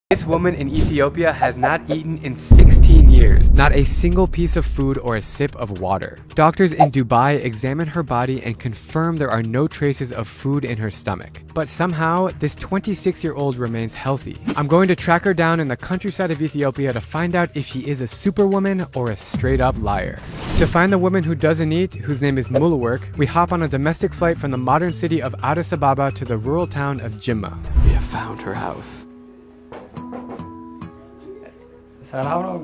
This woman in Ethiopia has not eaten in 16 years. Not a single piece of food or a sip of water. Doctors in Dubai examine her body and confirm there are no traces of food in her stomach. But somehow, this 26-year-old remains healthy. I'm going to track her down in the countryside of Ethiopia to find out if she is a superwoman or a straight-up liar. To find the woman who doesn't eat, whose name is Mulawork, we hop on a domestic flight from the modern city of Addis Ababa to the rural town of Jimma. We have found her house. Hello.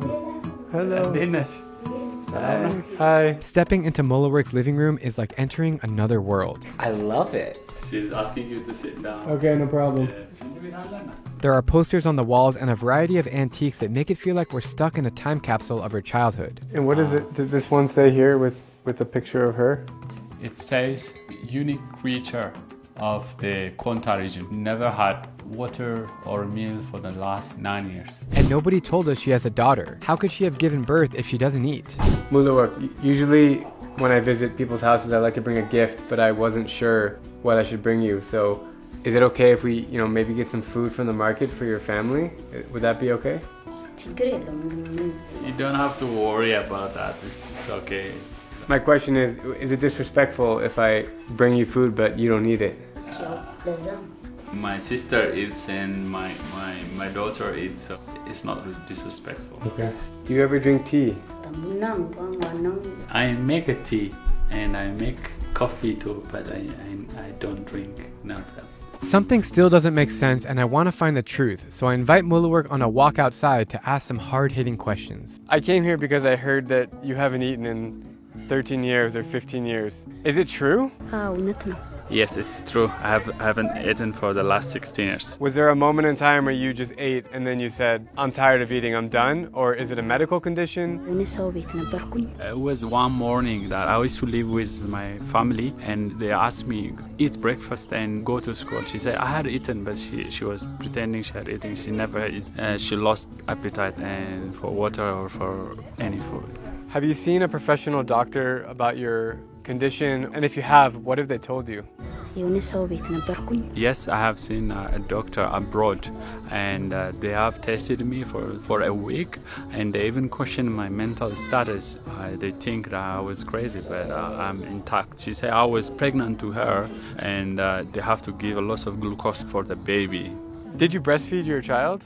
Hi. Stepping into Mulawork's living room is like entering another world. I love it. She's asking you to sit down. Okay, no problem. There are posters on the walls and a variety of antiques that make it feel like we're stuck in a time capsule of her childhood. And what does did this one say here with a picture of her? It says, unique creature of the Konta region. Never had water or meal for the last 9 years. And nobody told us she has a daughter. How could she have given birth if she doesn't eat? Mulawork, usually when I visit people's houses, I like to bring a gift, but I wasn't sure what I should bring you. So is it okay if we, maybe get some food from the market for your family? Would that be okay? You don't have to worry about that. It's okay. My question is it disrespectful if I bring you food but you don't eat it? My sister eats and my daughter eats, so it's not disrespectful. Okay. Do you ever drink tea? I make a tea and I make coffee too, but I don't drink none of them. Something still doesn't make sense and I want to find the truth, so I invite Mulawork on a walk outside to ask some hard-hitting questions. I came here because I heard that you haven't eaten in 13 years or 15 years. Is it true? Yes, it's true. I haven't eaten for the last 16 years. Was there a moment in time where you just ate and then you said, I'm tired of eating, I'm done? Or is it a medical condition? It was one morning that I used to live with my family and they asked me, eat breakfast and go to school. She said, I had eaten, but she was pretending she had eaten. She never ate. She lost appetite and for water or for any food. Have you seen a professional doctor about your condition? And if you have, what have they told you? Yes, I have seen a doctor abroad and they have tested me for a week and they even questioned my mental status. They think that I was crazy, but I'm intact. She said I was pregnant to her and they have to give a lot of glucose for the baby. Did you breastfeed your child?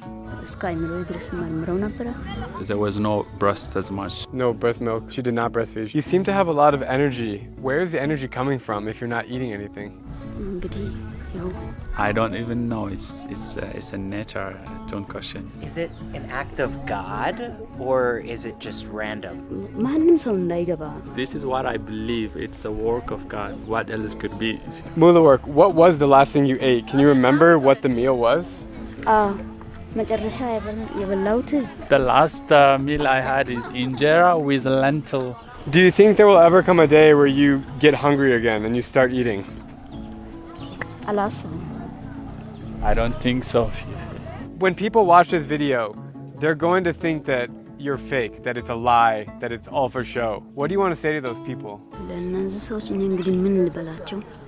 There was no breast as much. No breast milk. She did not breastfeed. You seem to have a lot of energy. Where is the energy coming from if you're not eating anything? I don't even know. It's a nature. Don't question. Is it an act of God or is it just random? This is what I believe. It's a work of God. What else could be? Mulawork, what was the last thing you ate? Can you remember what the meal was? The last meal I had is injera with lentil. Do you think there will ever come a day where you get hungry again and you start eating? I don't think so. When people watch this video, they're going to think that you're fake, that it's a lie, that it's all for show. What do you want to say to those people?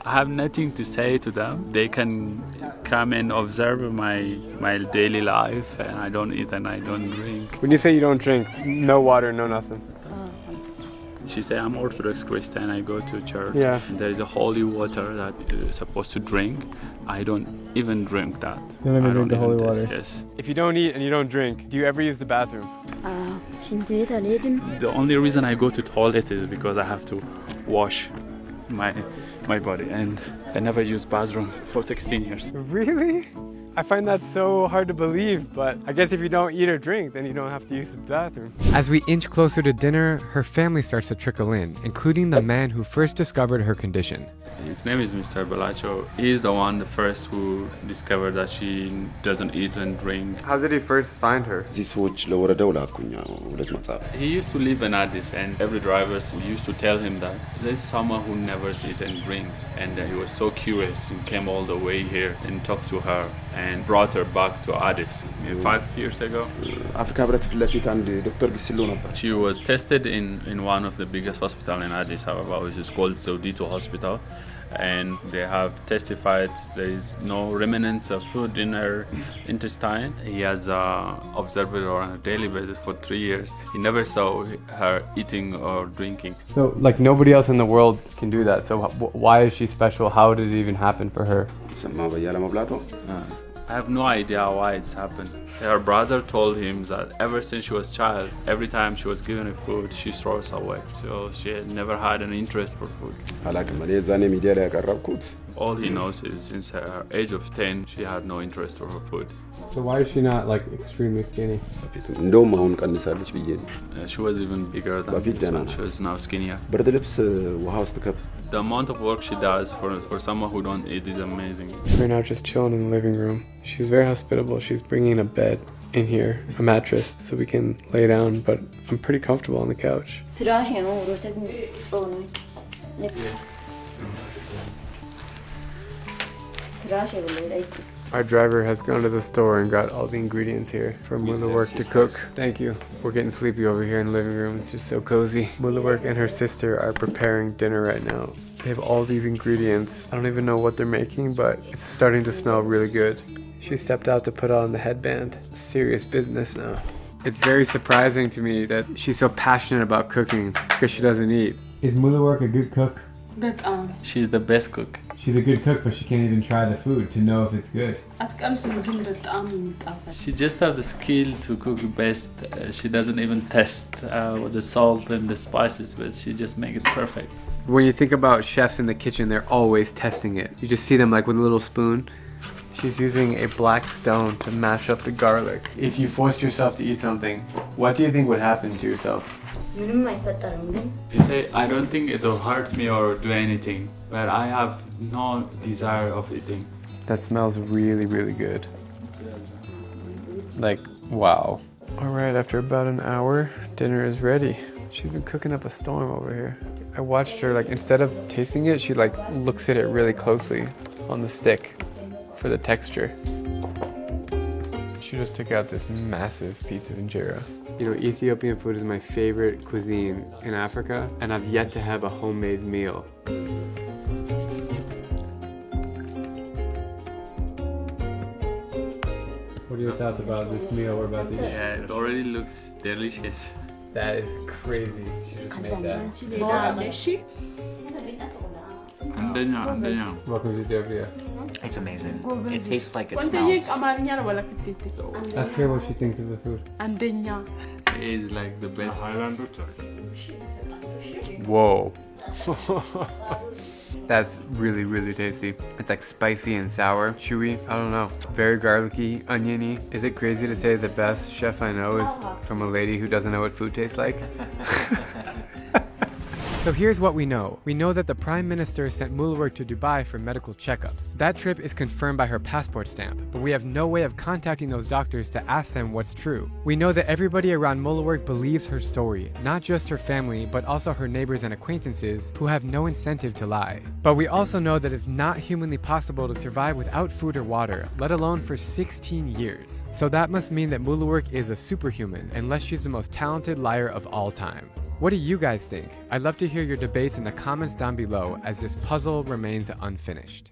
I have nothing to say to them. They can come and observe my daily life, and I don't eat and I don't drink. When you say you don't drink, no water, no nothing. She said, I'm Orthodox Christian, I go to church. Yeah. There is a holy water that you're supposed to drink. I don't even drink that. You don't even drink the holy taste, water? Yes. If you don't eat and you don't drink, do you ever use the bathroom? The only reason I go to toilet is because I have to wash my body, and I never used bathrooms for 16 years. Really? I find that so hard to believe, but I guess if you don't eat or drink, then you don't have to use the bathroom. As we inch closer to dinner, her family starts to trickle in, including the man who first discovered her condition. His name is Mr. Balacho. He's the one, the first who discovered that she doesn't eat and drink. How did he first find her? He used to live in Addis, and every driver used to tell him that there's someone who never eats and drinks, and he was so curious. He came all the way here and talked to her and brought her back to Addis 5 years ago. She was tested in one of the biggest hospitals in Addis Ababa, which is called Saudito Hospital. and they have testified there is no remnants of food in her intestine. He has observed her on a daily basis for 3 years. He never saw her eating or drinking. So, like, nobody else in the world can do that. So, why is she special? How did it even happen for her? I have no idea why it's happened. Her brother told him that ever since she was a child, every time she was given food, she throws away. So she had never had an interest for food. All he knows is since her age of 10, she had no interest for her food. So why is she not, like, extremely skinny? She was even bigger than this one. She was now skinnier. The amount of work she does for someone who don't eat is amazing. We're now just chilling in the living room. She's very hospitable. She's bringing a bed in here, a mattress, so we can lay down, but I'm pretty comfortable on the couch. Our driver has gone to the store and got all the ingredients here for Mulawork to cook. Thank you. We're getting sleepy over here in the living room. It's just so cozy. Mulawork and her sister are preparing dinner right now. They have all these ingredients. I don't even know what they're making, but it's starting to smell really good. She stepped out to put on the headband. Serious business now. It's very surprising to me that she's so passionate about cooking because she doesn't eat. Is Mulawork a good cook? She's the best cook. She's a good cook, but she can't even try the food to know if it's good. She just has the skill to cook best. She doesn't even test with the salt and the spices, but she just makes it perfect. When you think about chefs in the kitchen, they're always testing it. You just see them like with a little spoon. She's using a black stone to mash up the garlic. If you forced yourself to eat something, what do you think would happen to yourself? You say, I don't think it will hurt me or do anything, but I have no desire of eating. That smells really, really good. Like, wow. Alright, after about an hour, dinner is ready. She's been cooking up a storm over here. I watched her, like, instead of tasting it, she, like, looks at it really closely on the stick for the texture. She just took out this massive piece of injera. You know, Ethiopian food is my favorite cuisine in Africa, and I've yet to have a homemade meal. What are your thoughts about this meal we're about to eat? Yeah, it already looks delicious. That is crazy. She just made that. Welcome to Ethiopia. It's amazing. It tastes like it smells. Ask her what she thinks of the food. It is like the best. Whoa. That's really, really tasty. It's like spicy and sour, chewy. I don't know. Very garlicky, oniony. Is it crazy to say the best chef I know is from a lady who doesn't know what food tastes like? So here's what we know. We know that the Prime Minister sent Mulawork to Dubai for medical checkups. That trip is confirmed by her passport stamp, but we have no way of contacting those doctors to ask them what's true. We know that everybody around Mulawork believes her story, not just her family, but also her neighbors and acquaintances who have no incentive to lie. But we also know that it's not humanly possible to survive without food or water, let alone for 16 years. So that must mean that Mulawork is a superhuman, unless she's the most talented liar of all time. What do you guys think? I'd love to hear your debates in the comments down below as this puzzle remains unfinished.